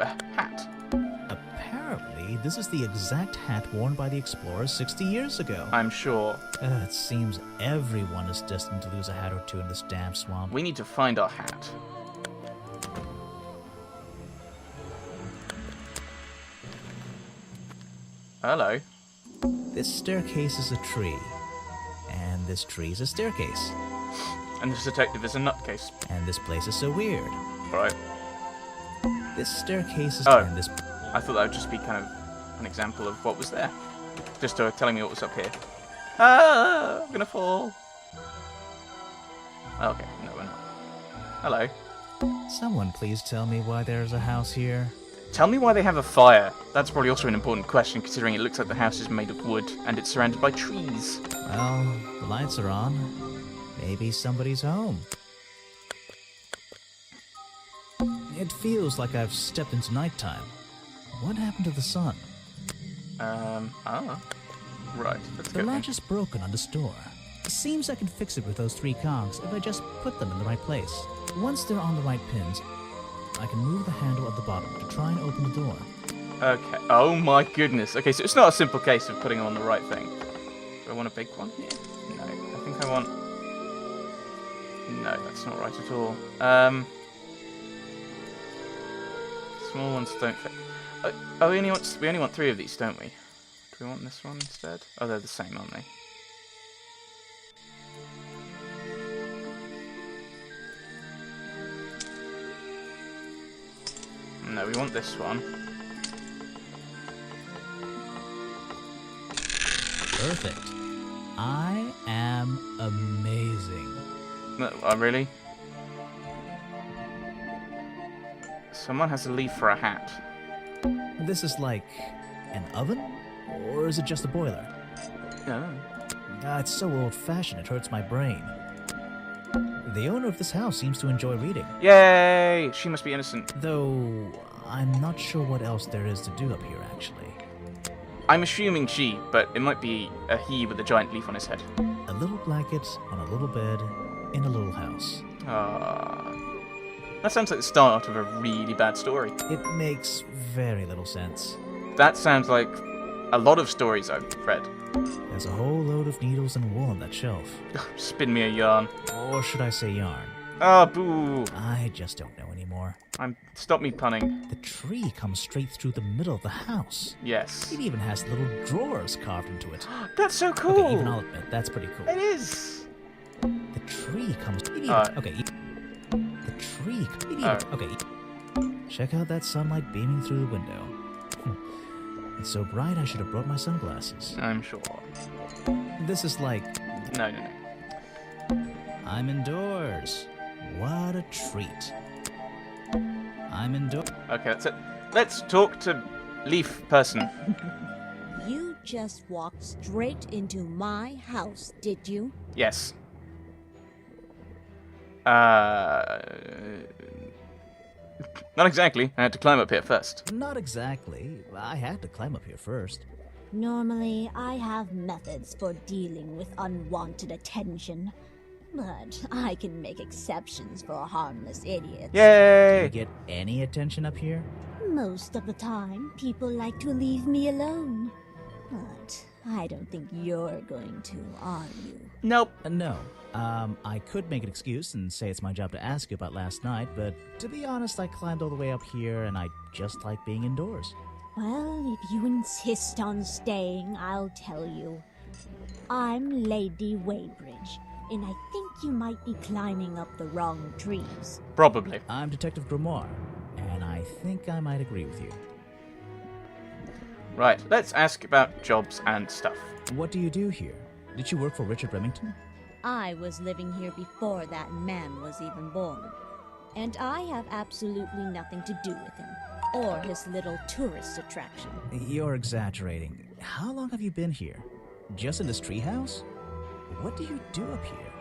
a hat. Apparently, this is the exact hat worn by the explorers 60 years ago. I'm sure. It seems everyone is destined to lose a hat or two in this damn swamp. We need to find our hat. Hello. This staircase is a tree, and this tree is a staircase, And this detective is a nutcase. and this place is so weird. Right. This staircase is Oh. and this. I thought that would just be kind of an example of what was there. Just telling me what was up here. Ah, I'm gonna fall. Okay, no, we're not. Hello. Someone please tell me why there's a house here. Tell me why they have a fire. That's probably also an important question, considering it looks like the house is made of wood and it's surrounded by trees. Well, the lights are on. Maybe somebody's home. It feels like I've stepped into nighttime. What happened to the sun? Right, let's The go. latch is broken on this door. Seems I can fix it with those 3 cogs if I just put them in the right place. Once they're on the right pins, I can move the handle at the bottom to try and open the door. Okay, oh my goodness. Okay, so it's not a simple case of putting on the right thing. Do I want a big one here? No, I think I want... No, that's not right at all. Small ones don't fit. Oh, we only want 3 of these, don't we? Do we want this one instead? Oh, they're the same, aren't they? No, we want this one. Perfect. I am amazing. No, oh, really? Someone has a leaf for a hat. This is like an oven? Or is it just a boiler? No. It's so old-fashioned it hurts my brain. The owner of this house seems to enjoy reading. Yay! She must be innocent. Though, I'm not sure what else there is to do up here, actually. I'm assuming she, but it might be a he with a giant leaf on his head. A little blanket on a little bed in a little house. That sounds like the start of a really bad story. It makes very little sense. That sounds like a lot of stories I've read. There's a whole load of needles and wool on that shelf. Spin me a yarn. Or should I say yarn? Ah, boo! I just don't know anymore. Stop me punning. The tree comes straight through the middle of the house. Yes. It even has little drawers carved into it. That's so cool! Okay, even I'll admit, that's pretty cool. It is! The tree comes... okay. The tree... Okay. Check out that sunlight beaming through the window. It's so bright I should have brought my sunglasses. I'm sure. This is like... No. I'm indoors. What a treat. I'm indoors. Okay, that's it. Let's talk to Leaf person. You just walked straight into my house, did you? Yes. Not exactly. I had to climb up here first. Not exactly. I had to climb up here first. Normally, I have methods for dealing with unwanted attention. But I can make exceptions for harmless idiots. Do Yay! you get any attention up here? Most of the time, people like to leave me alone. But I don't think you're going to, are you? Nope. No. I could make an excuse and say it's my job to ask you about last night, but to be honest, I climbed all the way up here and I just like being indoors. Well, if you insist on staying, I'll tell you. I'm Lady Weybridge, and I think you might be climbing up the wrong trees. Probably. I'm Detective Grimoire, and I think I might agree with you. Right, let's ask about jobs and stuff. What do you do here? Did you work for Richard Remington? I was living here before that man was even born. And I have absolutely nothing to do with him, or his little tourist attraction. You're exaggerating. How long have you been here? Just in this treehouse? What do you do up here?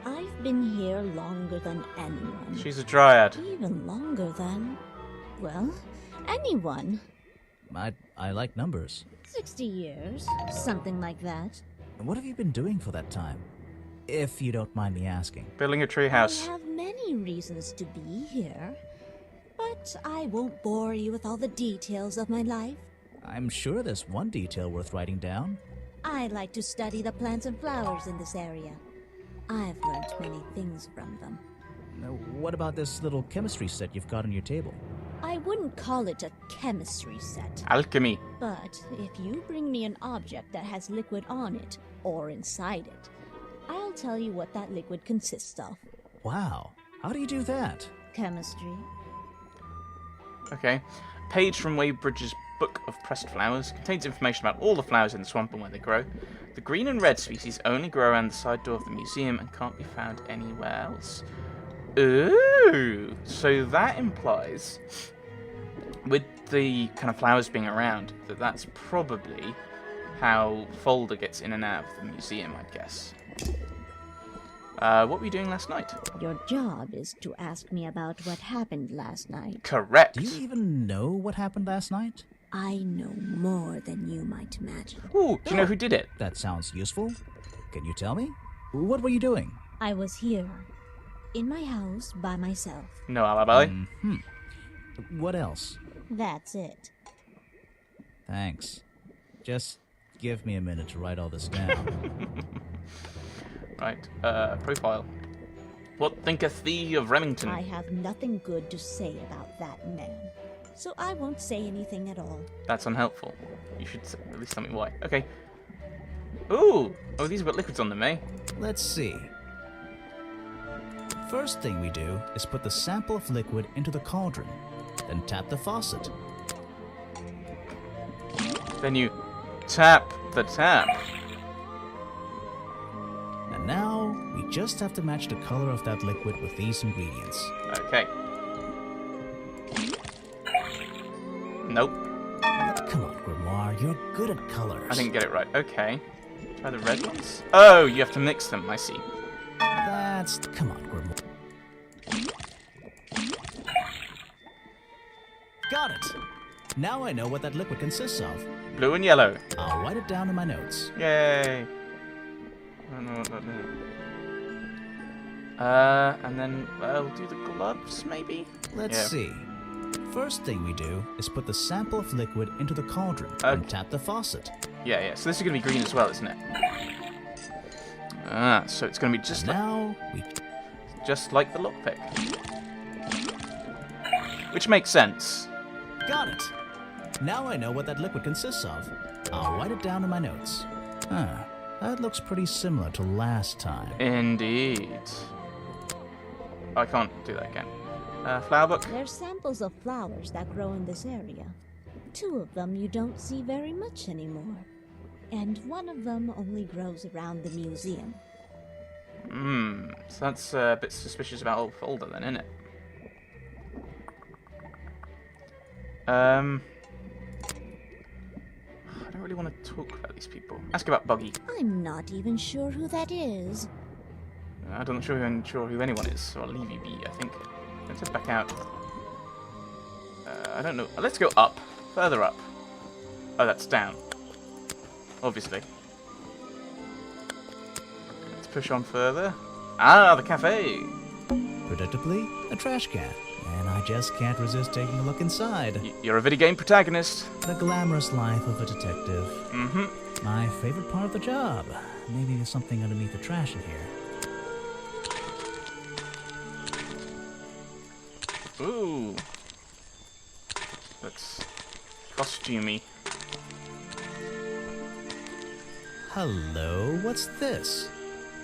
I've been here longer than anyone. She's a dryad. Even longer than, well, anyone. I like numbers. 60 years, something like that. What have you been doing for that time? If you don't mind me asking. Building a I treehouse. have many reasons to be here, but But I won't bore you with all the details of my life. I'm sure there's one detail worth writing down. I like to study the plants and flowers in this area. I've learned many things from them. Now, what about this little chemistry set you've got on your table? I wouldn't call it a chemistry set. Alchemy. But if you bring me an object that has liquid on it, or inside it, I'll tell you what that liquid consists of. Wow, how do you do that? Chemistry. Okay. Page from Weybridge's Book of Pressed Flowers contains information about all the flowers in the swamp and where they grow. The green and red species only grow around the side door of the museum and can't be found anywhere else. Ooh! So that implies, with the kind of flowers being around, that that's probably how Folder gets in and out of the museum, I'd guess. What were you doing last night? Your job is to ask me about what happened last night. Correct. Do you even know what happened last night? I know more than you might imagine. Ooh, do you know who did it? That sounds useful. Can you tell me? What were you doing? I was here, in my house, by myself. No alibi. What else? That's it. Thanks. Just give me a minute to write all this down. Right, profile. What thinketh thee of Remington? I have nothing good to say about that man, so I won't say anything at all. That's unhelpful. You should at least tell me why. Okay. Ooh! Oh, these have got liquids on them, eh? Let's see. First thing we do is put the sample of liquid into the cauldron, then tap the faucet. Then you tap the tap. And now, we just have to match the color of that liquid with these ingredients. Okay. Nope. Come on, Grimoire, you're good at colors. I didn't get it right. Okay. Try the red ones. Oh, you have to mix them. I see. Come on, Grimoire. Got it! Now I know what that liquid consists of. Blue and yellow. I'll write it down in my notes. Yay. I don't know what that is. And then we'll do the gloves, maybe? Let's see. First thing we do is put the sample of liquid into the cauldron and tap the faucet. Yeah. So this is going to be green as well, isn't it? Ah, so it's going to be just just like the lockpick. Which makes sense. Got it. Now I know what that liquid consists of. I'll write it down in my notes. That looks pretty similar to last time. Indeed. I can't do that again. Flower book? They're samples of flowers that grow in this area. 2 of them you don't see very much anymore. And 1 of them only grows around the museum. So that's a bit suspicious about old Folder then, isn't it? I don't really want to talk about these people. Ask about Buggy. I'm not even sure who that is. I'm not sure who anyone is, so I'll leave you be, I think. Let's head back out. I don't know. Let's go up. Further up. Oh, that's down. Obviously. Let's push on further. Ah, the cafe! Predictably, a trash can. And I just can't resist taking a look inside. You're a video game protagonist. The glamorous life of a detective. Mm-hmm. My favorite part of the job. Maybe there's something underneath the trash in here. Ooh. That's costumey. Hello, what's this?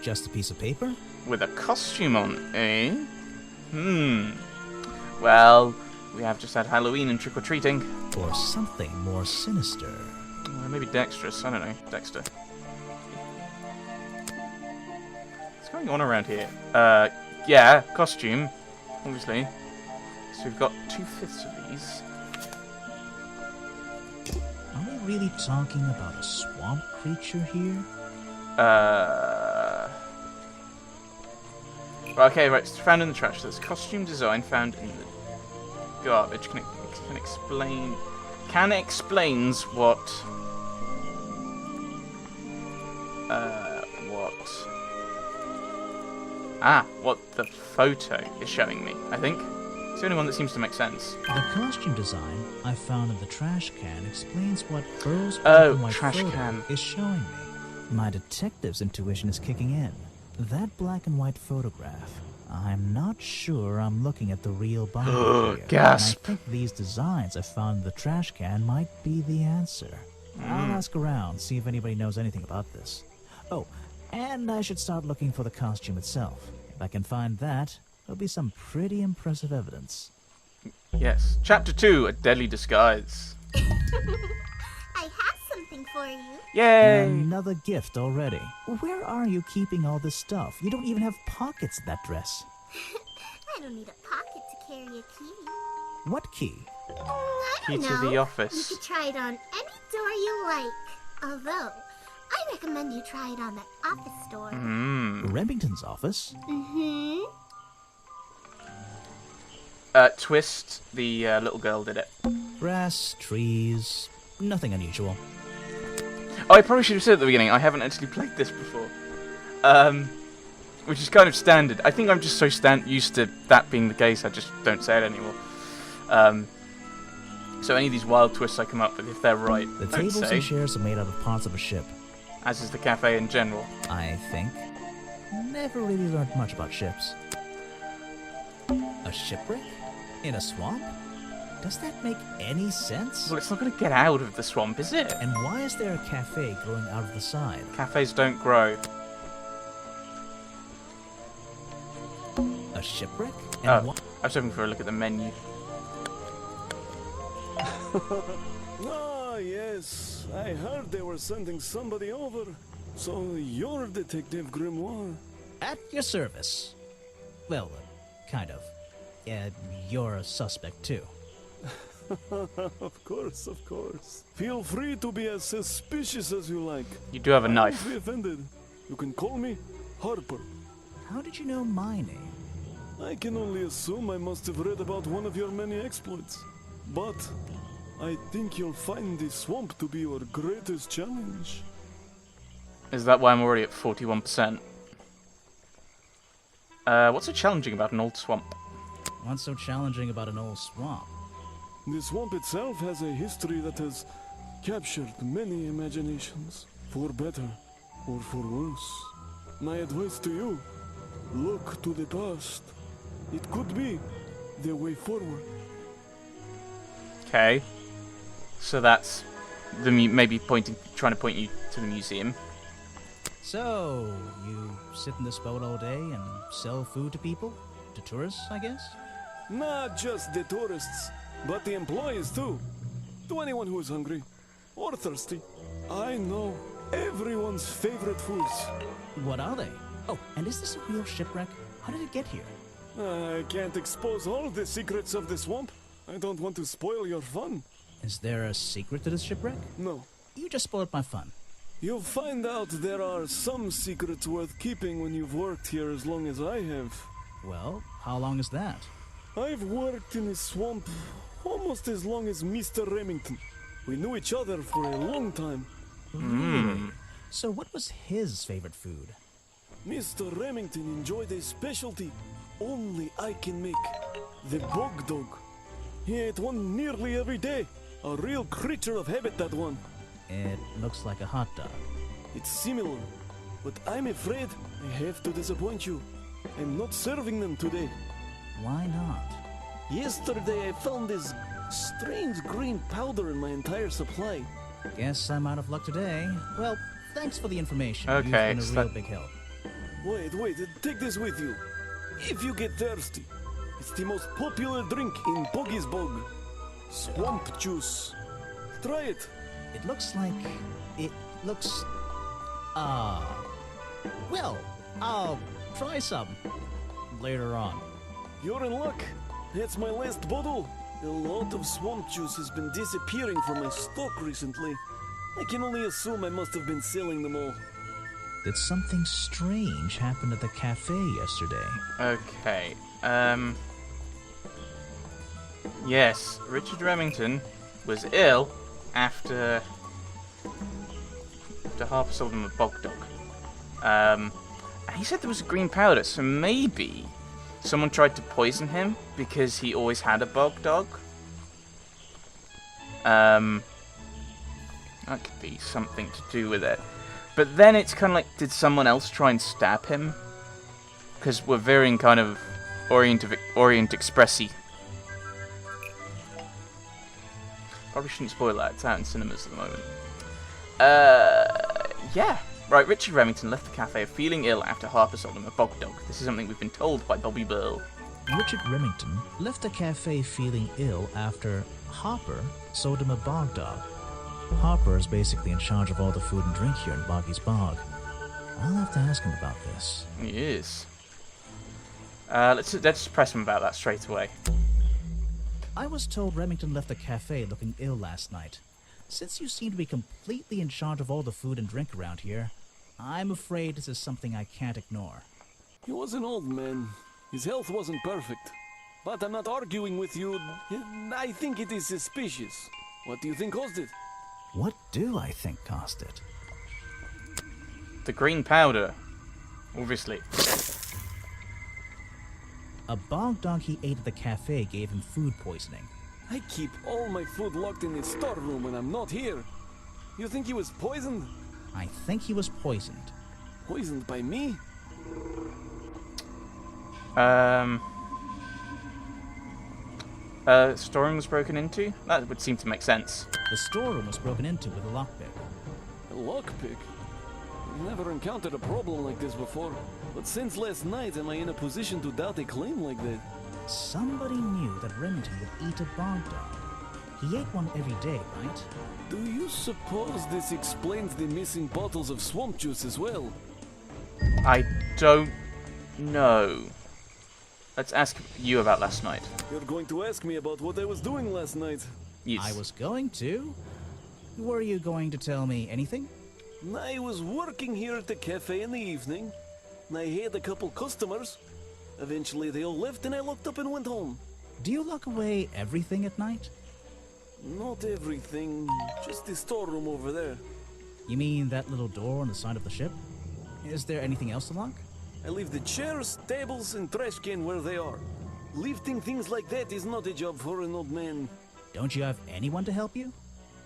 Just a piece of paper? With a costume on, eh? Well, we have just had Halloween and trick-or-treating. Or something more sinister. Maybe dexterous, I don't know. Dexter. What's going on around here? Yeah, costume, obviously. So we've got 2/5 of these. Are we really talking about a swamp creature here? Okay, right, it's found in the trash. There's costume design found in the garbage. Explains what what the photo is showing me, I think. It's the only one that seems to make sense. The costume design I found in the trash can explains what Burrow's Oh, black and white trash photo can. is showing me. My detective's intuition is kicking in. That black and white photograph. I'm not sure I'm looking at the real body here. Gasp. And I think these designs I found in the trash can might be the answer. I'll ask around, see if anybody knows anything about this. Oh, and I should start looking for the costume itself. If I can find that, there'll be some pretty impressive evidence. Yes. Chapter 2, A Deadly Disguise. I have something for you. Yay! Another gift already. Where are you keeping all this stuff? You don't even have pockets in that dress. I don't need a pocket to carry a key. What key? I Key don't to know. the office. You could try it on any door you like. Although, I recommend you try it on that office door. Remington's office? Mm-hmm. Twist, the little girl did it. Grass, trees, nothing unusual. Oh, I probably should have said at the beginning, I haven't actually played this before. Which is kind of standard. I think I'm just so used to that being the case, I just don't say it anymore. So any of these wild twists I come up with, if they're right, The don't tables say. and chairs are made out of parts of a ship, As is the cafe in general. I think. Never really learned much about ships. A shipwreck? In a swamp? Does that make any sense? Well, it's not going to get out of the swamp, is it? And why is there a cafe growing out of the side? Cafes don't grow. A shipwreck? And Oh, why? I was hoping for a look at the menu. Ah, yes. I heard they were sending somebody over. So you're Detective Grimoire. At your service. Well, kind of. You're a suspect too. Of course, of course. Feel free to be as suspicious as you like. You do have a I knife. won't be offended. You can call me Harper. How did you know my name? I can only assume I must have read about one of your many exploits. But I think you'll find the swamp to be your greatest challenge. Is that why I'm already at 41%? What's so challenging about an old swamp? What's so challenging about an old swamp? The swamp itself has a history that has captured many imaginations, for better or for worse. My advice to you, look to the past. It could be the way forward. Okay. So that's the maybe trying to point you to the museum. So, you sit in this boat all day and sell food to people? To tourists, I guess? Not just the tourists, but the employees too. To anyone who is hungry or thirsty. I know everyone's favorite foods. What are they? Oh, and is this a real shipwreck? How did it get here? I can't expose all the secrets of the swamp. I don't want to spoil your fun. Is there a secret to this shipwreck? No. You just spoiled my fun. You'll find out there are some secrets worth keeping when you've worked here as long as I have. Well, how long is that? I've worked in the swamp almost as long as Mr. Remington. We knew each other for a long time. Really? So what was his favorite food? Mr. Remington enjoyed a specialty only I can make. The bog dog. He ate one nearly every day. A real creature of habit, that one. It looks like a hot dog. It's similar, but I'm afraid I have to disappoint you. I'm not serving them today. Why not? Yesterday I found this strange green powder in my entire supply. Guess I'm out of luck today. Well, thanks for the information. Okay, You've so been a real that- big help. Wait, take this with you. If you get thirsty, it's the most popular drink in Boggy's Bog. Swamp juice. Try it. It looks like... Well, I'll try some later on. You're in luck. That's my last bottle. A lot of swamp juice has been disappearing from my stock recently. I can only assume I must have been selling them all. Did something strange happen at the cafe yesterday? Okay. Yes, Richard Remington was ill after Harper sold him a bog dog. And he said there was a green powder, so maybe someone tried to poison him because he always had a bog dog. That could be something to do with it. But then it's kind of like, did someone else try and stab him? Because we're veering kind of Orient Expressy. Probably shouldn't spoil that. It's out in cinemas at the moment. Yeah. Right, Richard Remington left the cafe feeling ill after Harper sold him a bog dog. This is something we've been told by Bobby Burl. Richard Remington left the cafe feeling ill after Harper sold him a bog dog. Harper is basically in charge of all the food and drink here in Boggy's Bog. I'll have to ask him about this. He is. Let's press him about that straight away. I was told Remington left the cafe looking ill last night. Since you seem to be completely in charge of all the food and drink around here, I'm afraid this is something I can't ignore. He was an old man. His health wasn't perfect. But I'm not arguing with you. I think it is suspicious. What do you think caused it? What do I think caused it? The green powder. Obviously. A bog dog he ate at the cafe gave him food poisoning. I keep all my food locked in his storeroom when I'm not here. You think he was poisoned? I think he was poisoned. Poisoned by me? Storeroom was broken into? That would seem to make sense. The storeroom was broken into with a lockpick. A lockpick? I've never encountered a problem like this before. But since last night, am I in a position to doubt a claim like that? Somebody knew that Remington would eat a bog dog. He ate one every day, right? Do you suppose this explains the missing bottles of swamp juice as well? I don't know. Let's ask you about last night. You're going to ask me about what I was doing last night. Yes. I was going to. Were you going to tell me anything? I was working here at the cafe in the evening. I had a couple customers. Eventually they all left and I locked up and went home. Do you lock away everything at night? Not everything, just the storeroom over there. You mean that little door on the side of the ship? Is there anything else to lock? I leave the chairs, tables and trash can where they are. Lifting things like that is not a job for an old man. Don't you have anyone to help you?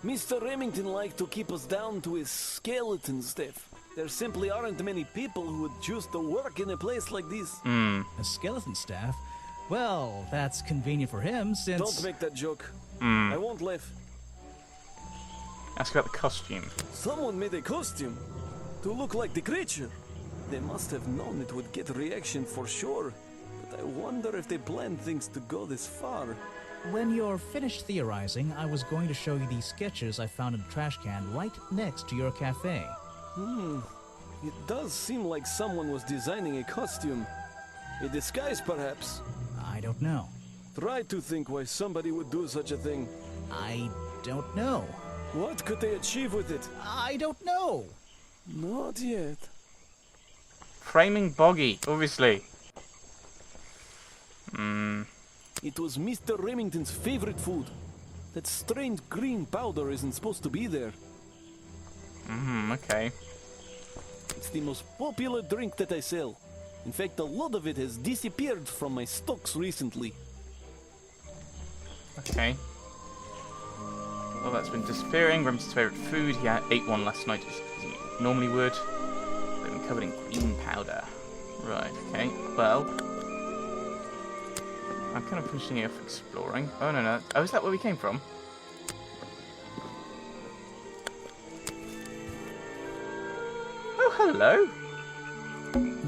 Mr. Remington liked to keep us down to his skeleton staff. There simply aren't many people who would choose to work in a place like this. A skeleton staff? Well, that's convenient for him since... Don't make that joke. I won't laugh. Ask about the costume. Someone made a costume to look like the creature. They must have known it would get a reaction for sure. But I wonder if they planned things to go this far. When you're finished theorizing, I was going to show you these sketches I found in a trash can right next to your cafe. It does seem like someone was designing a costume. A disguise, perhaps. I don't know. Try to think why somebody would do such a thing. I don't know. What could they achieve with it? I don't know. Not yet. Framing Boggy, obviously. It was Mr. Remington's favorite food. That strange green powder isn't supposed to be there. Okay. It's the most popular drink that I sell. In fact, a lot of it has disappeared from my stocks recently. Okay. Well, that's been disappearing. Remington's favourite food. He ate one last night, as he normally would. They've been covered in green powder. Right, okay. Well, I'm kind of pushing it off exploring. Oh, no. Oh, is that where we came from? Oh, hello.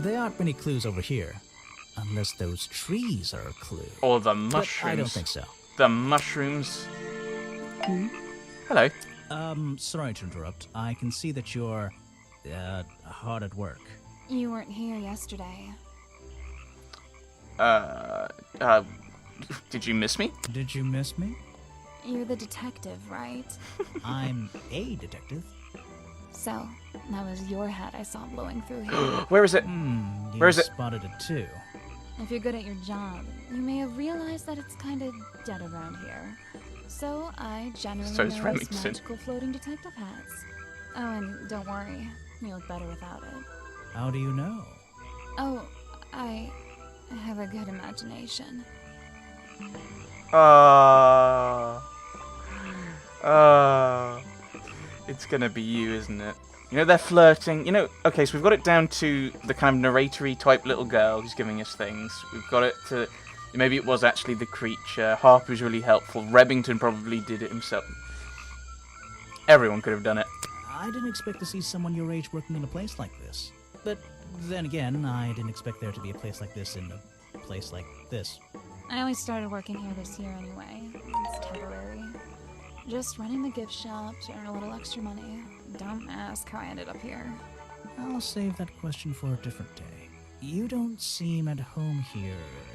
There aren't many clues over here. Unless those trees are a clue. Or the But mushrooms. I don't think so. The mushrooms. Hello. Sorry to interrupt. I can see that you're, hard at work. You weren't here yesterday. Did you miss me? Did you miss me? You're the detective, right? I'm a detective. So, that was your hat I saw blowing through here. Where is it? You Where is it? spotted it too. If you're good at your job, you may have realized that it's kind of dead around here. So, I generally So is notice Remington. magical floating detective hats. Oh, and don't worry, you look better without it. How do you know? Oh, I I have a good imagination. It's gonna be you, isn't it? You know, they're flirting. You know, okay, so we've got it down to the kind of narratory type little girl who's giving us things. We've got it to... Maybe it was actually the creature. Harper was really helpful. Rebbington probably did it himself. Everyone could have done it. I didn't expect to see someone your age working in a place like this. But then again, I didn't expect there to be a place like this in a place like this. I only started working here this year anyway. It's temporary. Just running the gift shop to earn a little extra money. Don't ask how I ended up here. I'll save that question for a different day. You don't seem at home here,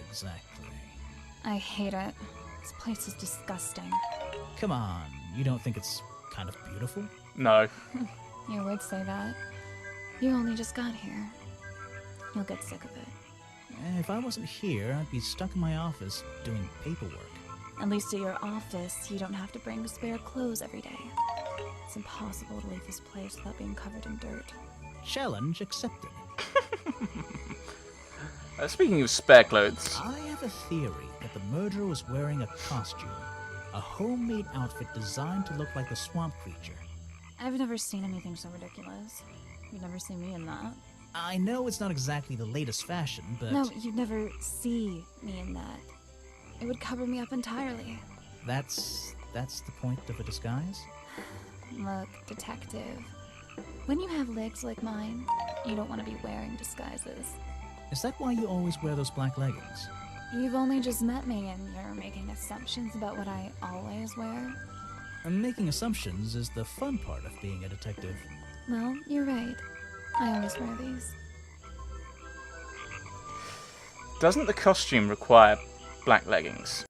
exactly. I hate it. This place is disgusting. Come on, you don't think it's kind of beautiful? No. You would say that. You only just got here. You'll get sick of it. If I wasn't here, I'd be stuck in my office doing paperwork. At least at your office, you don't have to bring spare clothes every day. It's impossible to leave this place without being covered in dirt. Challenge accepted. Speaking of spare clothes... I have a theory that the murderer was wearing a costume. A homemade outfit designed to look like the swamp creature. I've never seen anything so ridiculous. You'd never see me in that. I know it's not exactly the latest fashion, but... No, you'd never see me in that. It would cover me up entirely. That's the point of a disguise? Look, detective. When you have legs like mine, you don't want to be wearing disguises. Is that why you always wear those black leggings? You've only just met me and you're making assumptions about what I always wear. And making assumptions is the fun part of being a detective. Well, you're right. I always wear these. Doesn't the costume require black leggings?